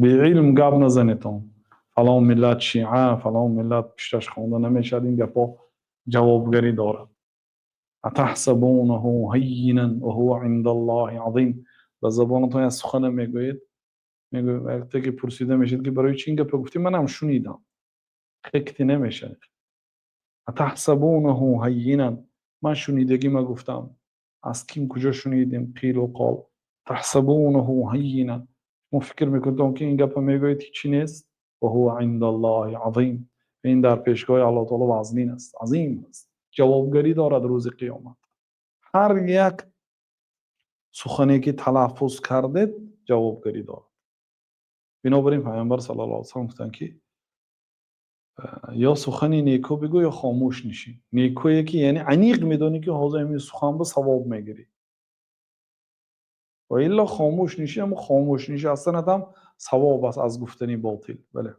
به علم گپ نزنیتون فلان ملت شیعه فلان ملت پیشش خونده نمیشد، این گپا جوابگری داره. اتحسبونه هینا وهو عند الله عظیم. به زبانتون از سخن میگویید، میگوید وقتی که پرسیده میشید که برای چی این گپ گفتی، منم شنیدم، خکتی نمیشه. اتحسبونه هینا، من شنیدگی ما گفتم. از کیم کجا شنیدیم؟ قیل و قال. تحسبونه هینا، ما فکر میکنیم که این گپ میگوید هیچی نیست. و هو عند الله عظیم، این در پیشگاه الله تعالی وزنین است، عظیم است، جوابگری دارد روز قیامت. هر یک سخنی که تلفظ کردید جوابگری دارد. بنابراین پیامبر صلی الله علیه و سلم گفتن که یا سخنی نیکو بگو یا خاموش نشین. نیکویی که یعنی عمیق میدونی که حاضر همین سخن به ثواب میگیری، و الا خاموش نشی، اما خاموش نشی اصلا هم ثواب است از گفتنی باطل. بله.